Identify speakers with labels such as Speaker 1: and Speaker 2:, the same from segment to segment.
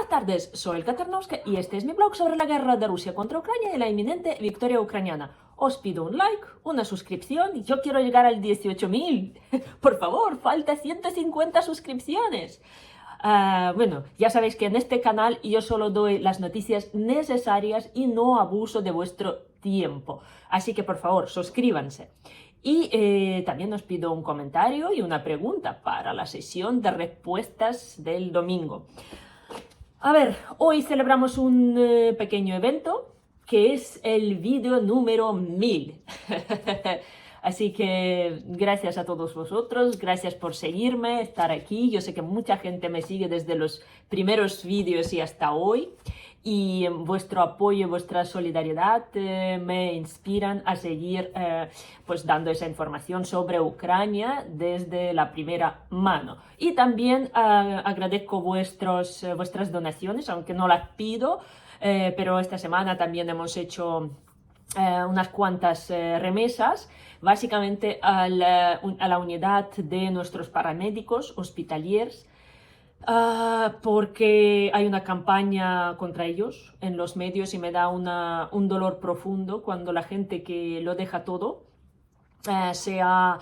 Speaker 1: Buenas tardes, soy Elka Tarnowska y este es mi blog sobre la guerra de Rusia contra Ucrania y la inminente victoria ucraniana. Os pido un like, una suscripción, yo quiero llegar al 18.000. Por favor, falta 150 suscripciones. Bueno, ya sabéis que en este canal yo solo doy las noticias necesarias y no abuso de vuestro tiempo. Así que por favor, suscríbanse. Y también os pido un comentario y una pregunta para la sesión de respuestas del domingo. A ver, hoy celebramos un pequeño evento que es el vídeo número 1000. Así que gracias a todos vosotros, gracias por seguirme, estar aquí. Yo sé que mucha gente me sigue desde los primeros vídeos y hasta hoy. Y vuestro apoyo, vuestra solidaridad me inspiran a seguir pues dando esa información sobre Ucrania desde la primera mano. Y también agradezco vuestras donaciones, aunque no las pido, pero esta semana también hemos hecho unas cuantas remesas, básicamente a la unidad de nuestros paramédicos hospitalieros, porque hay una campaña contra ellos en los medios y me da un dolor profundo cuando la gente que lo deja todo sea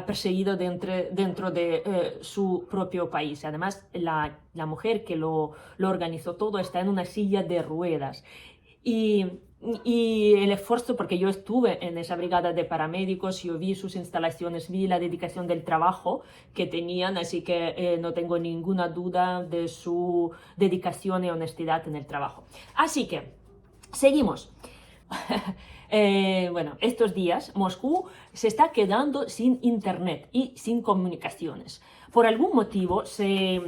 Speaker 1: perseguido dentro de su propio país. Además, la mujer que lo organizó todo está en una silla de ruedas. Y el esfuerzo, porque yo estuve en esa brigada de paramédicos, yo vi sus instalaciones, vi la dedicación del trabajo que tenían, así que no tengo ninguna duda de su dedicación y honestidad en el trabajo. Así que, seguimos. Bueno, estos días Moscú se está quedando sin internet y sin comunicaciones. Por algún motivo se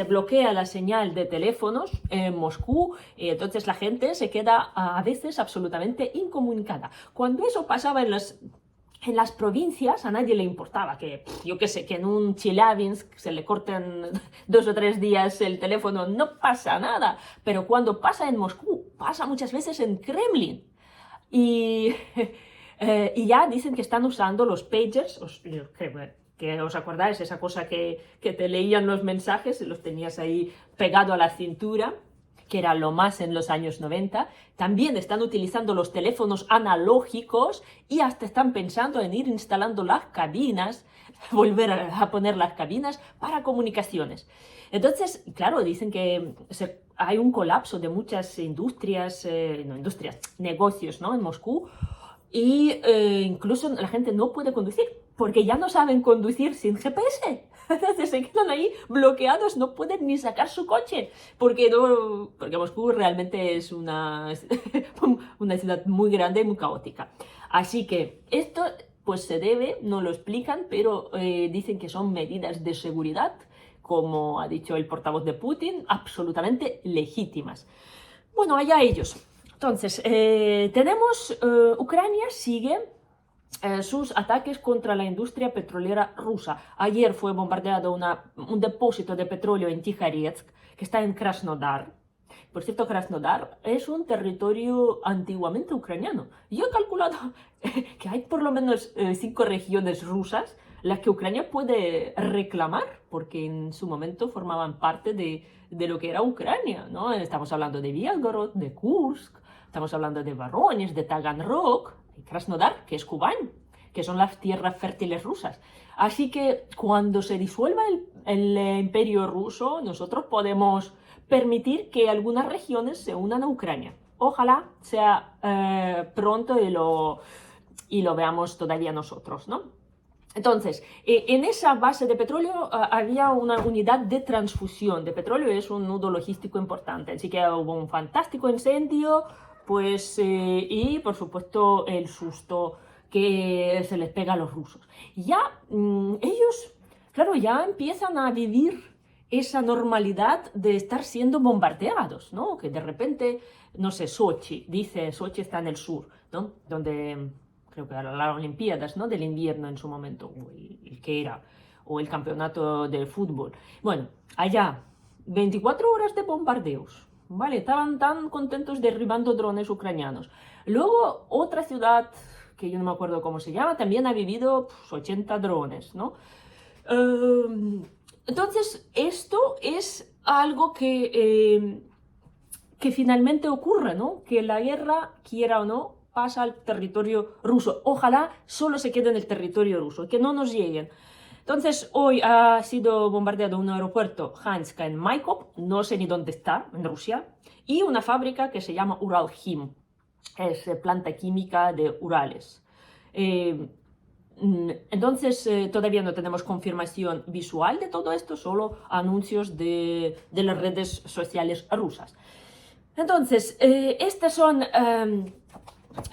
Speaker 1: bloquea la señal de teléfonos en Moscú y entonces la gente se queda a veces absolutamente incomunicada. Cuando eso pasaba en las provincias a nadie le importaba que, yo qué sé, que en un Chelyabinsk se le corten 2 o 3 días el teléfono, no pasa nada. Pero cuando pasa en Moscú, pasa muchas veces en Kremlin. Y ya dicen que están usando los pagers, que os acordáis, esa cosa que te leían los mensajes y los tenías ahí pegado a la cintura, que era lo más en los años 90. También están utilizando los teléfonos analógicos y hasta están pensando en ir instalando las cabinas, volver a poner las cabinas para comunicaciones. Entonces, claro, dicen que hay un colapso de muchas negocios, ¿no? En Moscú. Y incluso la gente no puede conducir, porque ya no saben conducir sin GPS. Entonces se quedan ahí bloqueados, no pueden ni sacar su coche, porque Moscú realmente es una ciudad muy grande y muy caótica. Así que esto pues se debe, no lo explican, pero dicen que son medidas de seguridad, como ha dicho el portavoz de Putin, absolutamente legítimas. Bueno, allá ellos. Entonces, Ucrania sigue sus ataques contra la industria petrolera rusa. Ayer fue bombardeado un depósito de petróleo en Tikharetsk, que está en Krasnodar. Por cierto, Krasnodar es un territorio antiguamente ucraniano. Yo he calculado que hay por lo menos 5 regiones rusas las que Ucrania puede reclamar, porque en su momento formaban parte de lo que era Ucrania, ¿no? Estamos hablando de Belgorod, de Kursk, estamos hablando de Voronezh, de Taganrog, y Krasnodar, que es Kubán, que son las tierras fértiles rusas. Así que cuando se disuelva el imperio ruso, nosotros podemos permitir que algunas regiones se unan a Ucrania. Ojalá sea pronto y lo veamos todavía nosotros, ¿no? Entonces, en esa base de petróleo había una unidad de transfusión de petróleo, es un nudo logístico importante, así que hubo un fantástico incendio, pues, y por supuesto el susto que se les pega a los rusos. Ya ellos, claro, ya empiezan a vivir esa normalidad de estar siendo bombardeados, ¿no? Que de repente, no sé, Sochi está en el sur, ¿no? Donde creo que eran las Olimpiadas, ¿no? Del invierno en su momento, o el campeonato de fútbol. Bueno, allá, 24 horas de bombardeos, ¿vale? Estaban tan contentos derribando drones ucranianos. Luego, otra ciudad, que yo no me acuerdo cómo se llama, también ha vivido 80 drones, ¿no? Entonces, esto es algo que que finalmente ocurre, ¿no? Que la guerra, quiera o no, pasa al territorio ruso. Ojalá solo se quede en el territorio ruso, que no nos lleguen. Entonces, hoy ha sido bombardeado un aeropuerto, Hanska, en Maikop, no sé ni dónde está, en Rusia, y una fábrica que se llama Uralhim, es planta química de Urales. Entonces, todavía no tenemos confirmación visual de todo esto, solo anuncios de las redes sociales rusas. Entonces, estas son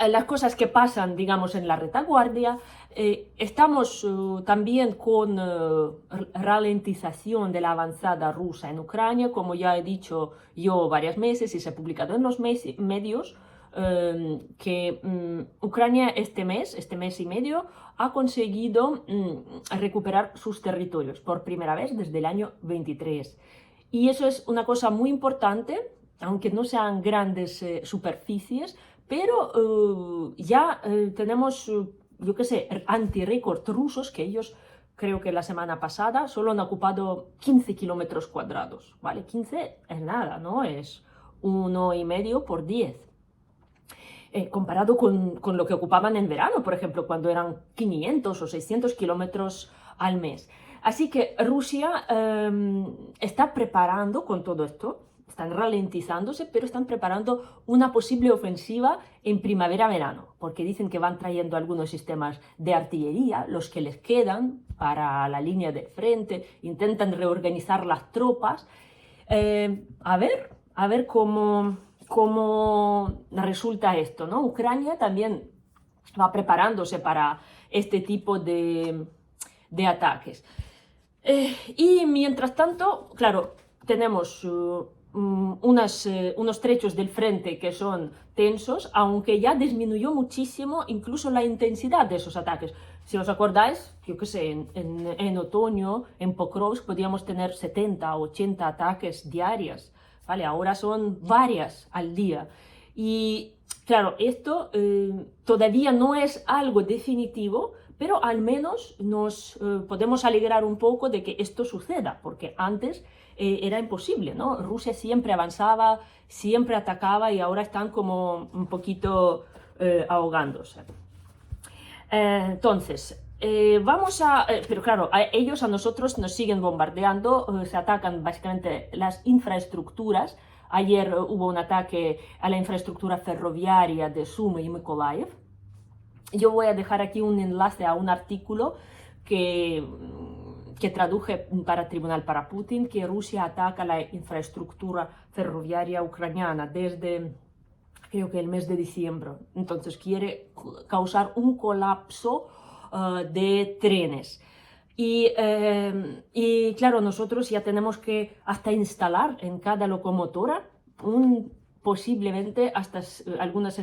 Speaker 1: las cosas que pasan, digamos, en la retaguardia. Estamos también con ralentización de la avanzada rusa en Ucrania, como ya he dicho yo varias veces y se ha publicado en los medios, que Ucrania este mes y medio, ha conseguido recuperar sus territorios por primera vez desde el año 23. Y eso es una cosa muy importante, aunque no sean grandes superficies, pero ya tenemos, yo qué sé, anti-récord rusos que ellos, creo que la semana pasada, solo han ocupado 15 kilómetros cuadrados, ¿vale? 15 es nada, ¿no? Es 1,5 por 10. Comparado con lo que ocupaban en verano, por ejemplo, cuando eran 500 o 600 kilómetros al mes. Así que Rusia está preparando con todo esto, están ralentizándose, pero están preparando una posible ofensiva en primavera-verano, porque dicen que van trayendo algunos sistemas de artillería, los que les quedan para la línea de frente, intentan reorganizar las tropas. A ver cómo resulta esto, ¿no? Ucrania también va preparándose para este tipo de ataques. Y mientras tanto, claro, tenemos unos trechos del frente que son tensos, aunque ya disminuyó muchísimo incluso la intensidad de esos ataques. Si os acordáis, yo qué sé, en otoño, en Pokrovsk podíamos tener 70 o 80 ataques diarios, ¿vale? Ahora son varias al día. Y claro, esto todavía no es algo definitivo, pero al menos nos podemos alegrar un poco de que esto suceda, porque antes era imposible, ¿no? Rusia siempre avanzaba, siempre atacaba y ahora están como un poquito ahogándose. Entonces, pero claro, ellos a nosotros nos siguen bombardeando, se atacan básicamente las infraestructuras. Ayer hubo un ataque a la infraestructura ferroviaria de Sumy y Mykolaiv. Yo voy a dejar aquí un enlace a un artículo que traduje para Tribunal para Putin, que Rusia ataca la infraestructura ferroviaria ucraniana desde, creo que el mes de diciembre. Entonces quiere causar un colapso de trenes. Y claro, nosotros ya tenemos que hasta instalar en cada locomotora posiblemente hasta algunas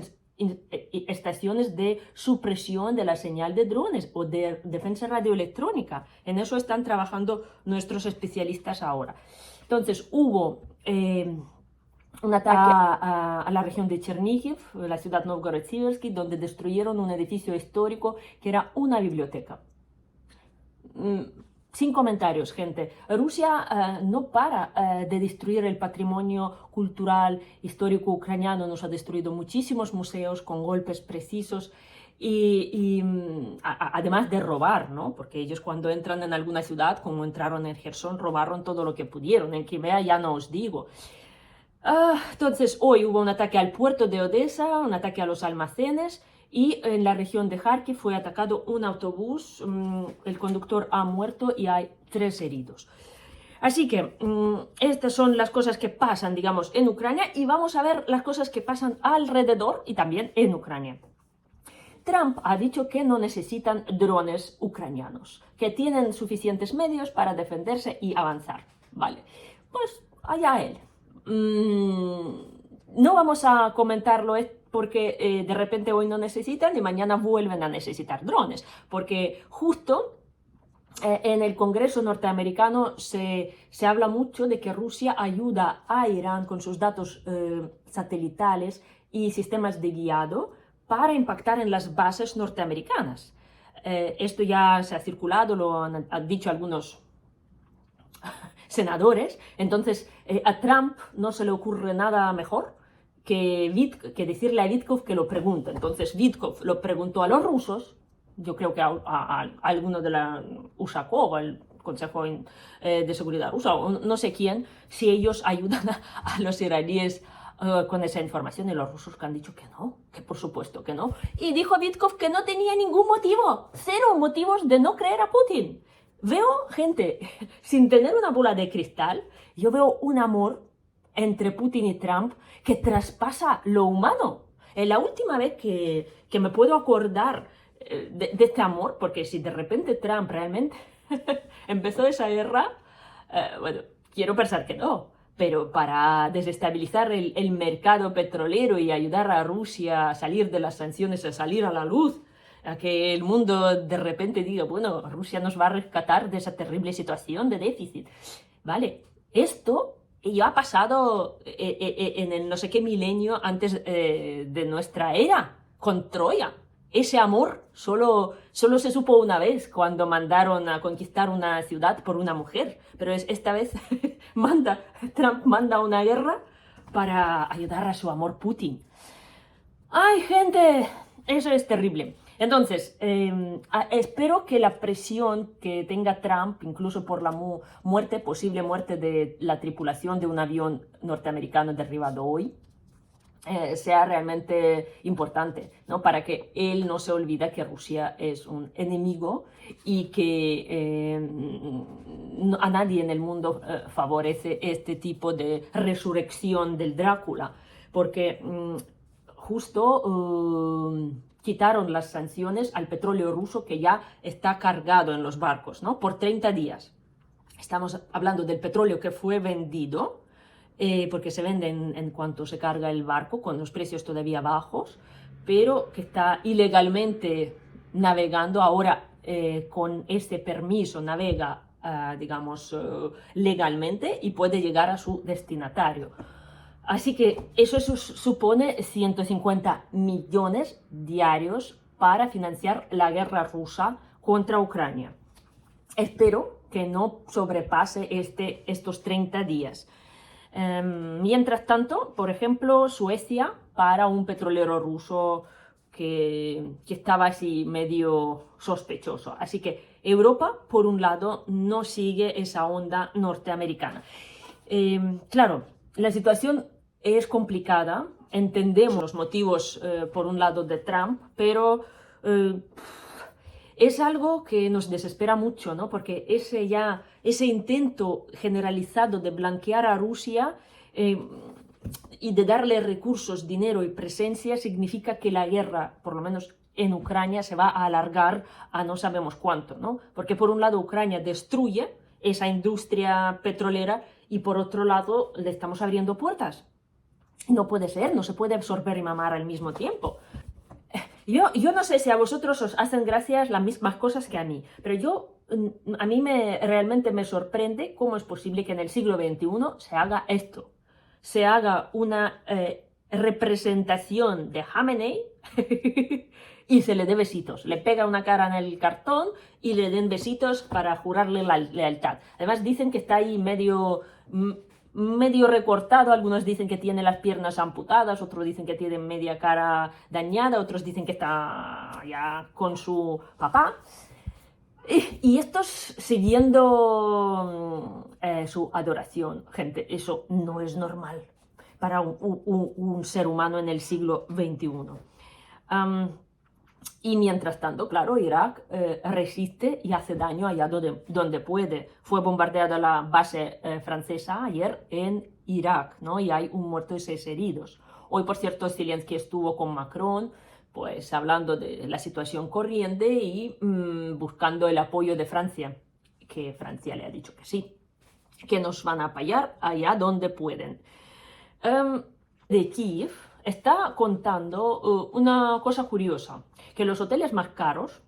Speaker 1: estaciones de supresión de la señal de drones o de defensa radioelectrónica. En eso están trabajando nuestros especialistas ahora. Entonces hubo un ataque a la región de Chernihiv, la ciudad Novgorod-Siversky, donde destruyeron un edificio histórico que era una biblioteca. Sin comentarios, gente. Rusia no para de destruir el patrimonio cultural, histórico ucraniano. Nos ha destruido muchísimos museos con golpes precisos y además de robar, ¿no? Porque ellos cuando entran en alguna ciudad, como entraron en Gerson, robaron todo lo que pudieron. En Crimea ya no os digo. Entonces, hoy hubo un ataque al puerto de Odessa, un ataque a los almacenes. Y en la región de Kharkiv fue atacado un autobús, el conductor ha muerto y hay 3 heridos. Así que estas son las cosas que pasan, digamos, en Ucrania y vamos a ver las cosas que pasan alrededor y también en Ucrania. Trump ha dicho que no necesitan drones ucranianos, que tienen suficientes medios para defenderse y avanzar. Vale, pues allá él. No vamos a comentarlo porque de repente hoy no necesitan y mañana vuelven a necesitar drones, porque justo en el Congreso norteamericano se habla mucho de que Rusia ayuda a Irán con sus datos satelitales y sistemas de guiado para impactar en las bases norteamericanas. Esto ya se ha circulado, lo han dicho algunos senadores. Entonces, a Trump no se le ocurre nada mejor que decirle a Witkoff que lo pregunte. Entonces, Witkoff lo preguntó a los rusos, yo creo que a alguno de la USACO, el Consejo de Seguridad rusa, o no sé quién, si ellos ayudan a los iraníes con esa información, y los rusos que han dicho que no, que por supuesto que no. Y dijo Witkoff que no tenía ningún motivo, cero motivos de no creer a Putin. Veo gente, sin tener una bola de cristal, yo veo un amor entre Putin y Trump que traspasa lo humano. La última vez que me puedo acordar de este amor, porque si de repente Trump realmente empezó esa guerra, bueno, quiero pensar que no, pero para desestabilizar el mercado petrolero y ayudar a Rusia a salir de las sanciones, a salir a la luz, a que el mundo de repente diga, bueno, Rusia nos va a rescatar de esa terrible situación de déficit. Vale, esto ya ha pasado en el no sé qué milenio antes de nuestra era, con Troya. Ese amor solo se supo una vez, cuando mandaron a conquistar una ciudad por una mujer. Pero esta vez Trump manda una guerra para ayudar a su amor Putin. ¡Ay, gente! Eso es terrible. Entonces, espero que la presión que tenga Trump, incluso por la posible muerte de la tripulación de un avión norteamericano derribado hoy, sea realmente importante, ¿no? Para que él no se olvide que Rusia es un enemigo y que a nadie en el mundo favorece este tipo de resurrección del Drácula, porque justo quitaron las sanciones al petróleo ruso que ya está cargado en los barcos, ¿no? Por 30 días. Estamos hablando del petróleo que fue vendido, porque se vende en cuanto se carga el barco, con los precios todavía bajos, pero que está ilegalmente navegando. Ahora con este permiso navega, digamos, legalmente, y puede llegar a su destinatario. Así que eso supone 150 millones diarios para financiar la guerra rusa contra Ucrania. Espero que no sobrepase estos 30 días. Mientras tanto, por ejemplo, Suecia para un petrolero ruso que estaba así medio sospechoso. Así que Europa, por un lado, no sigue esa onda norteamericana. Claro, la situación es complicada, entendemos los motivos, por un lado, de Trump, pero es algo que nos desespera mucho, ¿no? Porque ese intento generalizado de blanquear a Rusia y de darle recursos, dinero y presencia significa que la guerra, por lo menos en Ucrania, se va a alargar a no sabemos cuánto, ¿no? Porque por un lado Ucrania destruye esa industria petrolera y por otro lado le estamos abriendo puertas. No puede ser, no se puede absorber y mamar al mismo tiempo. Yo no sé si a vosotros os hacen gracia las mismas cosas que a mí, pero a mí realmente me sorprende cómo es posible que en el siglo XXI se haga esto. Se haga una representación de Jamenei y se le dé besitos. Le pega una cara en el cartón y le den besitos para jurarle la lealtad. Además dicen que está ahí medio recortado, algunos dicen que tiene las piernas amputadas, otros dicen que tiene media cara dañada, otros dicen que está ya con su papá. Y estos siguiendo su adoración. Gente, eso no es normal para un ser humano en el siglo XXI. Y mientras tanto, claro, Irak resiste y hace daño allá donde puede. Fue bombardeada la base francesa ayer en Irak, ¿no? Y hay un muerto y 6 heridos. Hoy, por cierto, Zelensky estuvo con Macron, pues hablando de la situación corriente y buscando el apoyo de Francia, que Francia le ha dicho que sí, que nos van a apoyar allá donde pueden. De Kiev está contando una cosa curiosa, que los hoteles más caros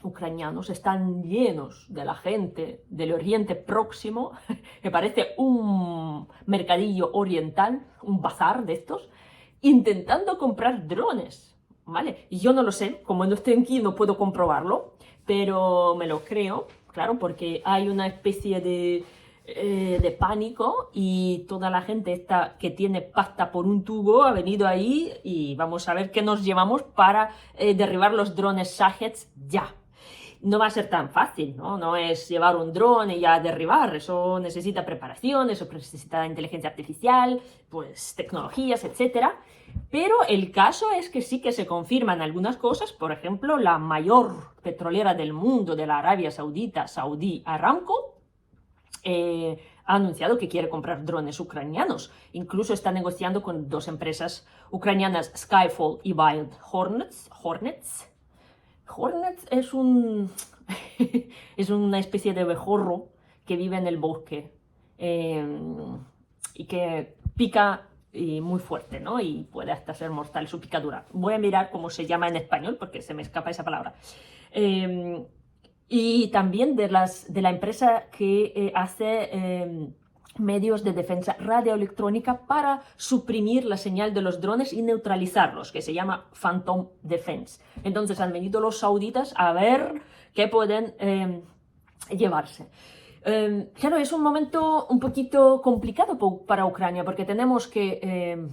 Speaker 1: ucranianos están llenos de la gente del Oriente Próximo, que parece un mercadillo oriental, un bazar de estos, intentando comprar drones, ¿vale? Y yo no lo sé, como no estoy aquí no puedo comprobarlo, pero me lo creo, claro, porque hay una especie de de pánico y toda la gente esta que tiene pasta por un tubo ha venido ahí y vamos a ver qué nos llevamos para derribar los drones Shaheds ya. No va a ser tan fácil, ¿no? No es llevar un dron y ya derribar, eso necesita preparación, eso necesita inteligencia artificial, pues tecnologías, etc. Pero el caso es que sí que se confirman algunas cosas, por ejemplo, la mayor petrolera del mundo de la Arabia Saudita, Saudi Aramco, ha anunciado que quiere comprar drones ucranianos. Incluso está negociando con dos empresas ucranianas, Skyfall y Wild Hornets. Hornets es es una especie de abejorro que vive en el bosque y que pica muy fuerte, ¿no? Y puede hasta ser mortal su picadura. Voy a mirar cómo se llama en español porque se me escapa esa palabra. Y también de la empresa que hace medios de defensa radioelectrónica para suprimir la señal de los drones y neutralizarlos, que se llama Phantom Defense. Entonces han venido los sauditas a ver qué pueden llevarse. Claro, es un momento un poquito complicado para Ucrania porque tenemos que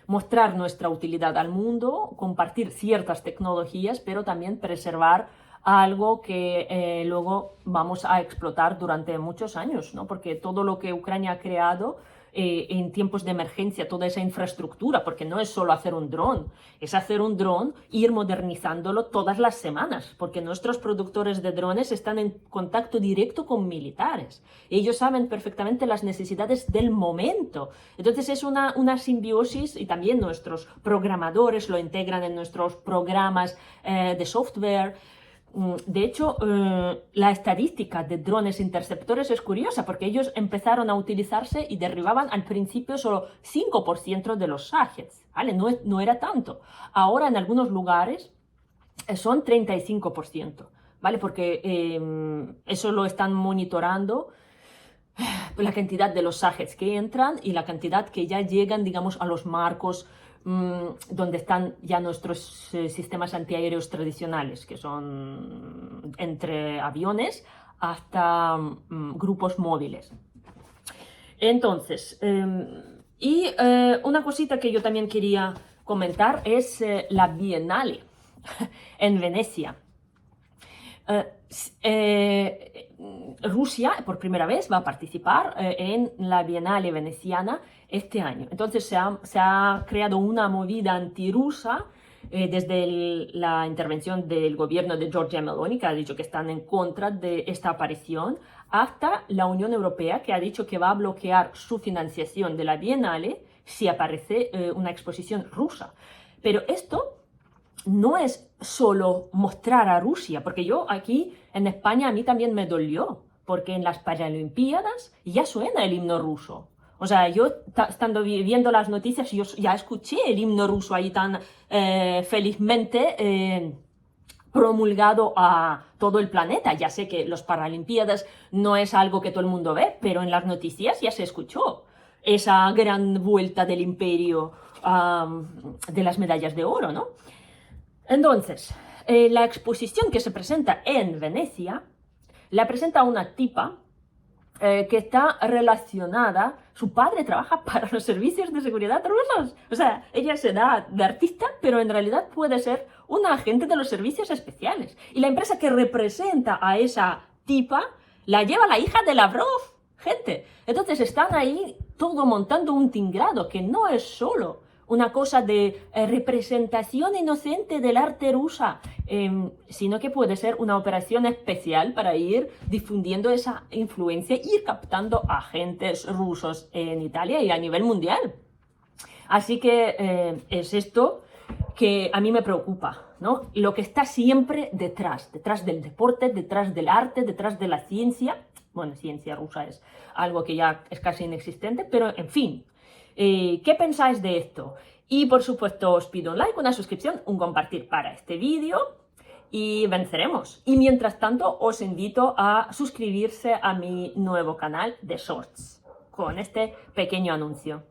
Speaker 1: mostrar nuestra utilidad al mundo, compartir ciertas tecnologías, pero también preservar algo que luego vamos a explotar durante muchos años, ¿no? Porque todo lo que Ucrania ha creado en tiempos de emergencia, toda esa infraestructura, porque no es solo hacer un dron, es hacer un dron, ir modernizándolo todas las semanas, porque nuestros productores de drones están en contacto directo con militares. Ellos saben perfectamente las necesidades del momento. Entonces es una simbiosis y también nuestros programadores lo integran en nuestros programas de software. De hecho, la estadística de drones interceptores es curiosa porque ellos empezaron a utilizarse y derribaban al principio solo 5% de los Shaheds, ¿vale? No era tanto. Ahora en algunos lugares son 35%, ¿vale? Porque eso lo están monitorando la cantidad de los Shaheds que entran y la cantidad que ya llegan, digamos, a los marcos donde están ya nuestros sistemas antiaéreos tradicionales, que son entre aviones hasta grupos móviles. Entonces, una cosita que yo también quería comentar es la Bienale en Venecia. Rusia por primera vez va a participar en la Bienale veneciana este año. Entonces se ha creado una movida antirrusa desde la intervención del gobierno de Giorgia Meloni, que ha dicho que están en contra de esta aparición, hasta la Unión Europea, que ha dicho que va a bloquear su financiación de la Bienale si aparece una exposición rusa. Pero esto no es solo mostrar a Rusia, porque yo aquí en España a mí también me dolió, porque en las Paralimpiadas ya suena el himno ruso. O sea, yo estando viendo las noticias, yo ya escuché el himno ruso ahí tan felizmente promulgado a todo el planeta. Ya sé que los Paralimpiadas no es algo que todo el mundo ve, pero en las noticias ya se escuchó esa gran vuelta del imperio de las medallas de oro, ¿no? Entonces, la exposición que se presenta en Venecia la presenta una tipa que está relacionada, su padre trabaja para los servicios de seguridad rusos. O sea, ella se da de artista, pero en realidad puede ser una agente de los servicios especiales. Y la empresa que representa a esa tipa la lleva la hija de Lavrov, gente. Entonces están ahí todo montando un tinglado que no es solo una cosa de representación inocente del arte rusa, sino que puede ser una operación especial para ir difundiendo esa influencia, ir captando agentes rusos en Italia y a nivel mundial. Así que es esto que a mí me preocupa, ¿no? Lo que está siempre detrás del deporte, detrás del arte, detrás de la ciencia. Bueno, ciencia rusa es algo que ya es casi inexistente, pero en fin. ¿Qué pensáis de esto? Y por supuesto os pido un like, una suscripción, un compartir para este vídeo y venceremos. Y mientras tanto os invito a suscribirse a mi nuevo canal de Shorts con este pequeño anuncio.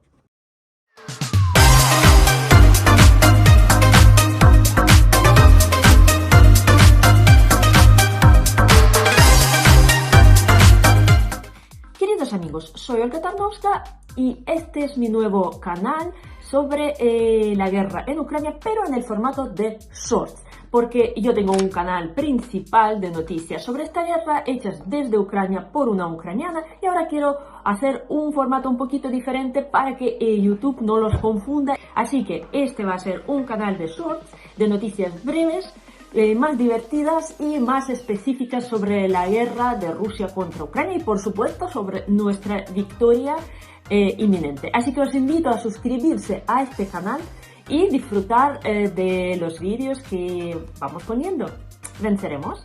Speaker 1: Bienvenidos amigos, soy Olga Tarnowska y este es mi nuevo canal sobre la guerra en Ucrania, pero en el formato de Shorts, porque yo tengo un canal principal de noticias sobre esta guerra hechas desde Ucrania por una ucraniana y ahora quiero hacer un formato un poquito diferente para que YouTube no los confunda. Así que este va a ser un canal de Shorts, de noticias breves, más divertidas y más específicas sobre la guerra de Rusia contra Ucrania y por supuesto sobre nuestra victoria inminente. Así que os invito a suscribirse a este canal y disfrutar de los vídeos que vamos poniendo. Venceremos.